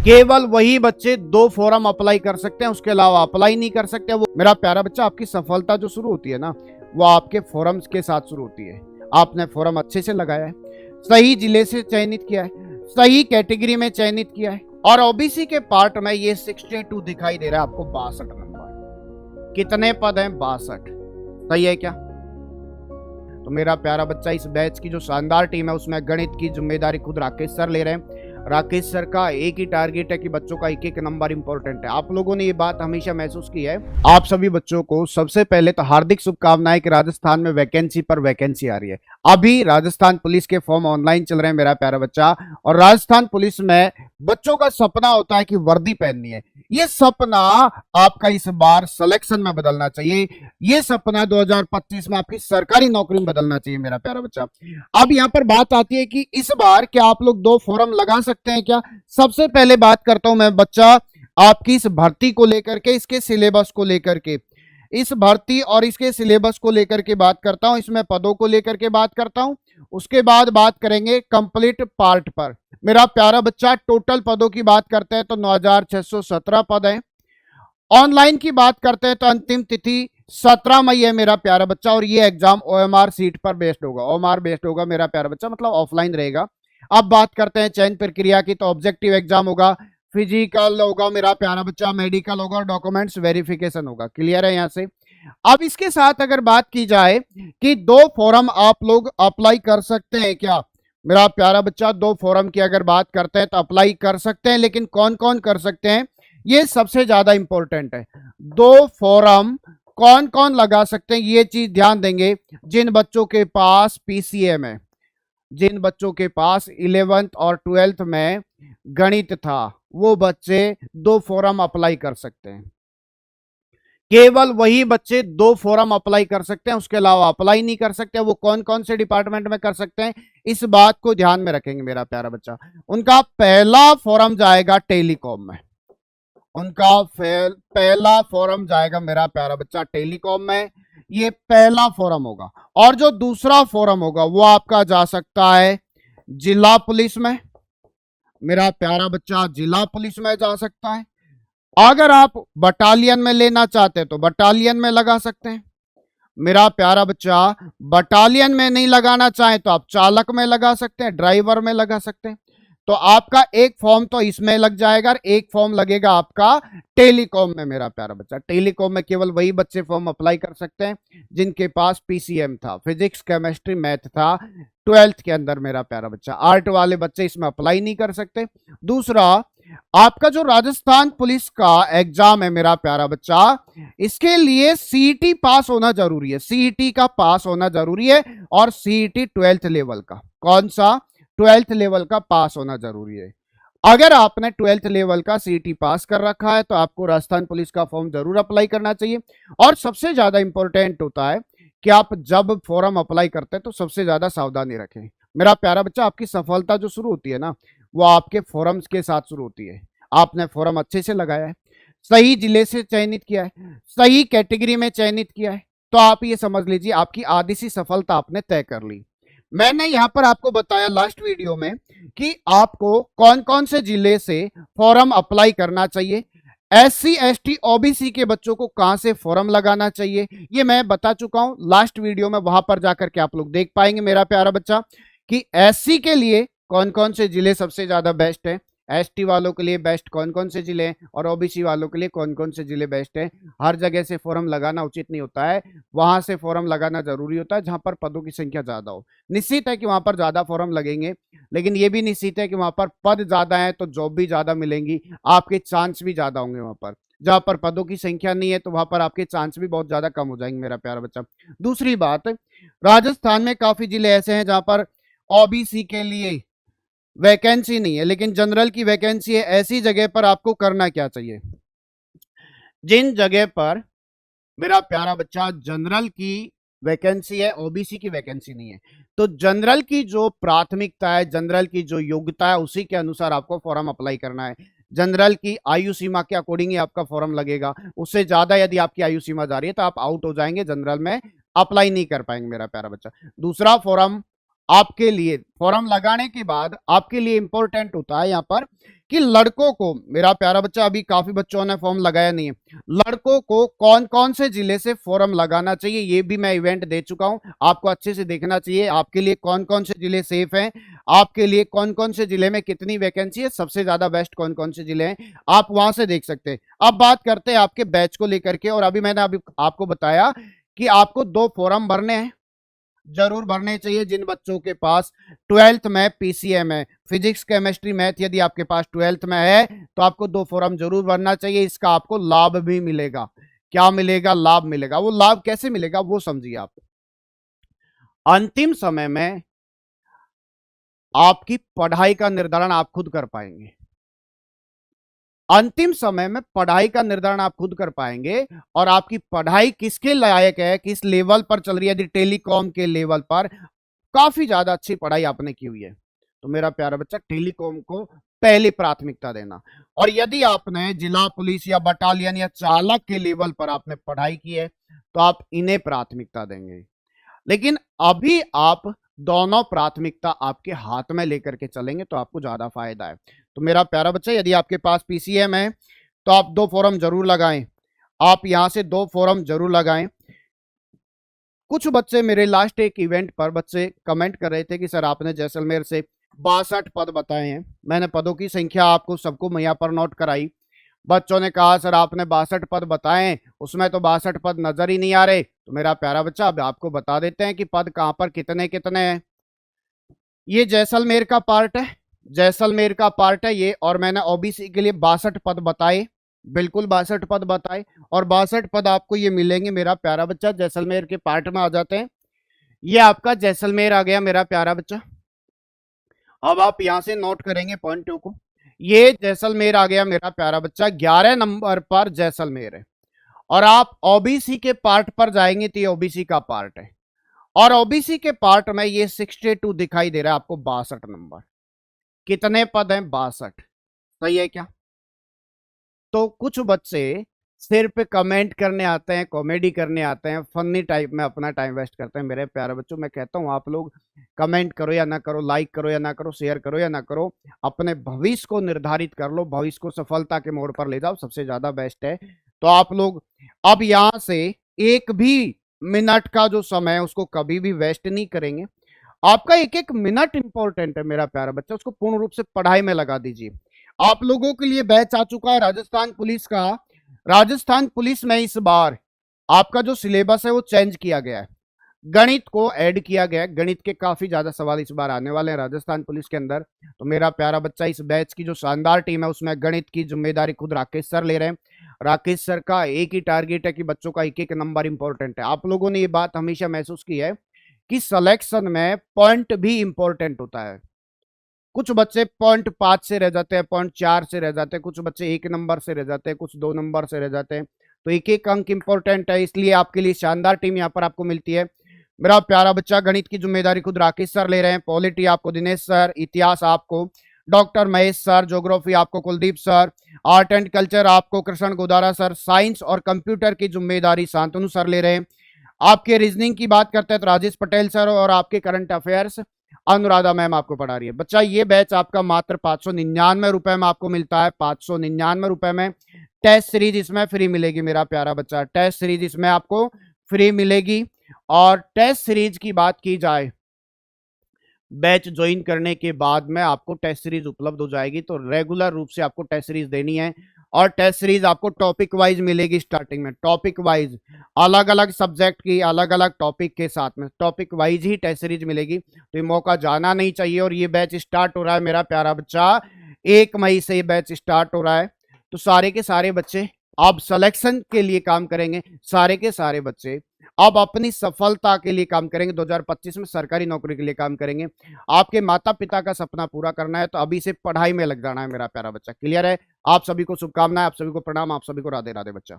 केवल वही बच्चे 2 फॉर्म अप्लाई कर सकते हैं, उसके अलावा अप्लाई नहीं कर सकते। वो मेरा प्यारा बच्चा, आपकी सफलता जो शुरू होती है ना, वो आपके फॉर्म्स के साथ शुरू होती है। आपने फॉर्म अच्छे से लगाया है, सही जिले से चयनित किया है, सही कैटेगरी में चयनित किया है, और ओबीसी के पार्ट में ये 62 दिखाई दे रहा है आपको, 62 नंबर। कितने पद हैं? 62। सही है क्या? तो मेरा प्यारा बच्चा, इस बैच की जो शानदार टीम है उसमें गणित की जिम्मेदारी खुद राकेश सर ले रहे हैं। राकेश सर का एक ही टारगेट है कि बच्चों का एक एक नंबर इंपॉर्टेंट है। आप लोगों ने ये बात हमेशा महसूस की है। आप सभी बच्चों को सबसे पहले तो हार्दिक शुभकामनाएं कि राजस्थान में वैकेंसी पर वैकेंसी आ रही है। अभी राजस्थान पुलिस के फॉर्म ऑनलाइन चल रहे हैं मेरा प्यारा बच्चा, और राजस्थान पुलिस में बच्चों का सपना होता है कि वर्दी पहननी है। ये सपना आपका इस बार सिलेक्शन में बदलना चाहिए। ये सपना 2025 में आपकी सरकारी नौकरी में बदलना चाहिए मेरा प्यारा बच्चा। अब यहां पर बात आती है कि इस बार क्या आप लोग 2 फॉर्म लगा सकते हैं क्या? सबसे पहले बात करता हूं मैं बच्चा आपकी इस भर्ती को लेकर के, इसके सिलेबस को लेकर के। इस भर्ती और इसके सिलेबस को लेकर के बात करता हूं, इसमें पदों को लेकर के बात करता हूं। उसके बाद बात करेंगे कंप्लीट पार्ट पर। मेरा प्यारा बच्चा, टोटल पदों की बात करते हैं तो 9617 पद है। ऑनलाइन की बात करते हैं तो अंतिम तिथि 17 मई है मेरा प्यारा बच्चा, और ये एग्जाम ओएमआर सीट पर बेस्ड होगा। ओएमआर बेस्ड होगा मेरा प्यारा बच्चा, मतलब ऑफलाइन रहेगा। अब बात करते हैं चयन प्रक्रिया की, तो ऑब्जेक्टिव एग्जाम होगा, फिजिकल होगा मेरा प्यारा बच्चा, मेडिकल होगा और डॉक्यूमेंट्स वेरिफिकेशन होगा। क्लियर है यहां से? अब इसके साथ अगर बात की जाए कि 2 फॉर्म आप लोग अप्लाई कर सकते हैं क्या? मेरा प्यारा बच्चा, 2 फॉर्म की अगर बात करते हैं तो अप्लाई कर सकते हैं, लेकिन कौन कौन कर सकते हैं ये सबसे ज्यादा इंपॉर्टेंट है। 2 फॉर्म कौन कौन लगा सकते हैं ये चीज ध्यान देंगे। जिन बच्चों के पास पीसीएम है, जिन बच्चों के पास 11th और 12th में गणित था, वो बच्चे 2 फॉर्म अप्लाई कर सकते हैं। केवल वही बच्चे 2 फॉर्म अप्लाई कर सकते हैं, उसके अलावा अप्लाई नहीं कर सकते। वो कौन कौन से डिपार्टमेंट में कर सकते हैं, इस बात को ध्यान में रखेंगे मेरा प्यारा बच्चा। उनका पहला फॉर्म जाएगा टेलीकॉम में, उनका पहला फॉर्म जाएगा मेरा प्यारा बच्चा टेलीकॉम में। ये पहला फॉर्म होगा। और जो दूसरा फॉर्म होगा वो आपका जा सकता है जिला पुलिस में। मेरा प्यारा बच्चा, जिला पुलिस में जा सकता है। अगर आप बटालियन में लेना चाहते हैं तो बटालियन में लगा सकते हैं। मेरा प्यारा बच्चा, बटालियन में नहीं लगाना चाहें तो आप चालक में लगा सकते हैं, ड्राइवर में लगा सकते हैं। तो आपका एक फॉर्म तो इसमें लग जाएगा और एक फॉर्म लगेगा आपका टेलीकॉम में मेरा प्यारा बच्चा। टेलीकॉम में केवल वही बच्चे फॉर्म अप्लाई कर सकते हैं जिनके पास पीसीएम था, फिजिक्स केमिस्ट्री मैथ था 12th के अंदर मेरा प्यारा बच्चा। आर्ट वाले बच्चे इसमें अप्लाई नहीं कर सकते। दूसरा, आपका जो राजस्थान पुलिस का एग्जाम है मेरा प्यारा बच्चा, इसके लिए सीईटी पास होना जरूरी है। सीईटी का पास होना जरूरी है, और सीईटी 12th लेवल का। कौन सा? 12th लेवल का पास होना जरूरी है। अगर आपने 12th लेवल का सीईटी पास कर रखा है तो आपको राजस्थान पुलिस का फॉर्म जरूर अप्लाई करना चाहिए। और सबसे ज्यादा इंपॉर्टेंट होता है कि आप जब फॉर्म अप्लाई करते हैं तो सबसे ज्यादा सावधानी रखें मेरा प्यारा बच्चा। आपकी सफलता जो शुरू होती है ना, वो आपके फॉर्म्स के साथ शुरू होती है। आपने फॉर्म अच्छे से लगाया है, सही जिले से चयनित किया है, सही कैटेगरी में चयनित किया है, तो आप ये समझ लीजिए आपकी आधी सी सफलता आपने तय कर ली। मैंने यहां पर आपको बताया लास्ट वीडियो में कि आपको कौन कौन से जिले से फॉर्म अप्लाई करना चाहिए, एससी एसटी ओबीसी के बच्चों को कहां से फॉर्म लगाना चाहिए, ये मैं बता चुका हूं लास्ट वीडियो में। वहां पर जाकर के आप लोग देख पाएंगे मेरा प्यारा बच्चा कि एससी के लिए कौन कौन से जिले सबसे ज्यादा बेस्ट है, एसटी वालों के लिए बेस्ट कौन कौन से जिले हैं, और ओबीसी वालों के लिए कौन कौन से जिले बेस्ट हैं। हर जगह से फॉर्म लगाना उचित नहीं होता है, वहां से फॉर्म लगाना जरूरी होता है जहां पर पदों की संख्या ज्यादा हो। निश्चित है कि वहां पर ज्यादा फॉर्म लगेंगे, लेकिन यह भी निश्चित है कि वहां पर पद ज्यादा है तो जॉब भी ज्यादा मिलेंगी, आपके चांस भी ज्यादा होंगे। वहां पर जहां पर पदों की संख्या नहीं है तो वहां पर आपके चांस भी बहुत ज्यादा कम हो जाएंगे मेरा प्यारा बच्चा। दूसरी बात, राजस्थान में काफी जिले ऐसे हैं जहां पर ओबीसी के लिए वैकेंसी नहीं है लेकिन जनरल की वैकेंसी है। ऐसी जगह पर आपको करना क्या चाहिए? जिन जगह पर मेरा प्यारा बच्चा जनरल की वैकेंसी है, ओबीसी की वैकेंसी नहीं है, तो जनरल की जो प्राथमिकता है, जनरल की जो योग्यता है, उसी के अनुसार आपको फॉर्म अप्लाई करना है। जनरल की आयु सीमा के अकॉर्डिंग ही आपका फॉर्म लगेगा। उससे ज्यादा यदि आपकी आयु सीमा जा रही है तो आप आउट हो जाएंगे, जनरल में अप्लाई नहीं कर पाएंगे मेरा प्यारा बच्चा। दूसरा, फॉर्म आपके लिए फॉर्म लगाने के बाद आपके लिए इंपॉर्टेंट होता है यहां पर कि लड़कों को, मेरा प्यारा बच्चा अभी काफी बच्चों ने फॉर्म लगाया नहीं है, लड़कों को कौन कौन से जिले से फॉर्म लगाना चाहिए ये भी मैं इवेंट दे चुका हूं, आपको अच्छे से देखना चाहिए। आपके लिए कौन कौन से जिले सेफ हैं, आपके लिए कौन कौन से जिले में कितनी वैकेंसी है, सबसे ज्यादा बेस्ट कौन कौन से जिले हैं, आप वहां से देख सकते हैं। अब बात करते हैं आपके बैच को लेकर के, और अभी मैंने अभी आपको बताया कि आपको 2 फॉर्म भरने हैं, जरूर भरने चाहिए। जिन बच्चों के पास 12th में पीसीएम है, फिजिक्स केमिस्ट्री मैथ, यदि आपके पास 12th में है तो आपको 2 फॉर्म जरूर भरना चाहिए। इसका आपको लाभ भी मिलेगा। क्या मिलेगा? लाभ मिलेगा। वो लाभ कैसे मिलेगा वो समझिए आप। अंतिम समय में आपकी पढ़ाई का निर्धारण आप खुद कर पाएंगे। अंतिम समय में पढ़ाई का निर्धारण आप खुद कर पाएंगे, और आपकी पढ़ाई किसके लायक है, किस लेवल पर चल रही है। यदि टेलीकॉम के लेवल पर काफी ज्यादा अच्छी पढ़ाई आपने की हुई है तो मेरा प्यारा बच्चा टेलीकॉम को पहली प्राथमिकता देना। और यदि आपने जिला पुलिस या बटालियन या चालक के लेवल पर आपने पढ़ाई की है तो आप इन्हें प्राथमिकता देंगे। लेकिन अभी आप दोनों प्राथमिकता आपके हाथ में लेकर के चलेंगे तो आपको ज्यादा फायदा है। तो मेरा प्यारा बच्चा, यदि आपके पास पीसीएम है तो आप 2 फॉर्म जरूर लगाएं। आप यहां से 2 फॉर्म जरूर लगाएं। कुछ बच्चे मेरे लास्ट एक इवेंट पर बच्चे कमेंट कर रहे थे कि सर आपने जैसलमेर से 62 पद बताए हैं। मैंने पदों की संख्या आपको सबको यहाँ पर नोट कराई। बच्चों ने कहा सर आपने 62 पद बताए, उसमें तो 62 पद नजर ही नहीं आ रहे। तो मेरा प्यारा बच्चा अब आपको बता देते हैं कि पद कहां पर कितने कितने हैं। ये जैसलमेर का पार्ट है, जैसलमेर का पार्ट है ये, और मैंने ओबीसी के लिए 62 पद बताए, बिल्कुल 62 पद बताए, और 62 पद आपको ये मिलेंगे मेरा प्यारा बच्चा। जैसलमेर के पार्ट में आ जाते हैं। ये आपका जैसलमेर आ गया मेरा प्यारा बच्चा। अब आप यहां से नोट करेंगे पॉइंट 2 को। ये जैसलमेर आ गया मेरा प्यारा बच्चा, 11 नंबर पर जैसलमेर है। और आप ओबीसी के पार्ट पर जाएंगे तो ये ओबीसी का पार्ट है, और ओबीसी के पार्ट में ये 62 दिखाई दे रहा है आपको, 62 नंबर। कितने पद हैं? 62। सही है क्या? तो कुछ बच्चे सिर्फ कमेंट करने आते हैं, कॉमेडी करने आते हैं, फनी टाइप में अपना टाइम वेस्ट करते हैं। मेरे प्यारे बच्चों, मैं कहता हूं आप लोग कमेंट करो या ना करो, लाइक करो या ना करो, शेयर करो या ना करो, अपने भविष्य को निर्धारित कर लो, भविष्य को सफलता के मोड़ पर ले जाओ, सबसे ज्यादा बेस्ट है। तो आप लोग अब यहां से एक भी मिनट का जो समय है उसको कभी भी वेस्ट नहीं करेंगे। आपका एक एक मिनट इंपॉर्टेंट है मेरा प्यारा बच्चा, उसको पूर्ण रूप से पढ़ाई में लगा दीजिए। आप लोगों के लिए बैच आ चुका है राजस्थान पुलिस का। राजस्थान पुलिस में इस बार आपका जो सिलेबस है वो चेंज किया गया है, गणित को ऐड किया गया है। गणित के काफी ज्यादा सवाल इस बार आने वाले हैं राजस्थान पुलिस के अंदर। तो मेरा प्यारा बच्चा, इस बैच की जो शानदार टीम है उसमें गणित की जिम्मेदारी खुद राकेश सर ले रहे हैं। राकेश सर का एक ही टारगेट है कि बच्चों का एक एक नंबर इंपॉर्टेंट है। आप लोगों ने ये बात हमेशा महसूस की है कि सिलेक्शन में पॉइंट भी इंपॉर्टेंट होता है। कुछ बच्चे 0.5 से रह जाते हैं, 0.4 से रह जाते हैं, कुछ बच्चे 1 नंबर से रह जाते हैं, कुछ 2 नंबर से रह जाते हैं। तो एक एक अंक इंपॉर्टेंट है, इसलिए आपके लिए शानदार टीम यहाँ पर आपको मिलती है। मेरा प्यारा बच्चा, गणित की जिम्मेदारी खुद राकेश सर ले रहे हैं, पॉलिटी आपको दिनेश सर, इतिहास आपको डॉक्टर महेश सर, ज्योग्राफी आपको Kuldeep sir, art and culture आपको कृष्ण गोदारा सर, साइंस और कंप्यूटर की जिम्मेदारी शांतनु सर ले रहे हैं। आपके रीजनिंग की बात करते हैं तो राजेश पटेल सर, और आपके करंट अफेयर्स अनुराधा मैम आपको पढ़ा रही है। बच्चा, ये बैच आपका मात्र 599 रुपए में आपको मिलता है, 599 रुपए में। टेस्ट सीरीज इसमें फ्री मिलेगी मेरा प्यारा बच्चा, टेस्ट सीरीज इसमें आपको फ्री मिलेगी। और टेस्ट सीरीज की बात की जाए, बैच ज्वाइन करने के बाद में आपको टेस्ट सीरीज उपलब्ध हो जाएगी। तो रेगुलर रूप से आपको टेस्ट सीरीज देनी है, और टेस्ट सीरीज आपको टॉपिक वाइज मिलेगी। स्टार्टिंग में टॉपिक वाइज, अलग अलग सब्जेक्ट की अलग अलग टॉपिक के साथ में टॉपिक वाइज ही टेस्ट सीरीज मिलेगी। तो ये मौका जाना नहीं चाहिए। और ये बैच स्टार्ट हो रहा है मेरा प्यारा बच्चा, 1 मई से ये बैच स्टार्ट हो रहा है। तो सारे के सारे बच्चे अब सिलेक्शन के लिए काम करेंगे, सारे के सारे बच्चे अब अपनी सफलता के लिए काम करेंगे, 2025 में सरकारी नौकरी के लिए काम करेंगे। आपके माता पिता का सपना पूरा करना है तो अभी से पढ़ाई में लग जाना है मेरा प्यारा बच्चा। क्लियर है? आप सभी को शुभकामनाएं, आप सभी को प्रणाम, आप सभी को राधे राधे बच्चा।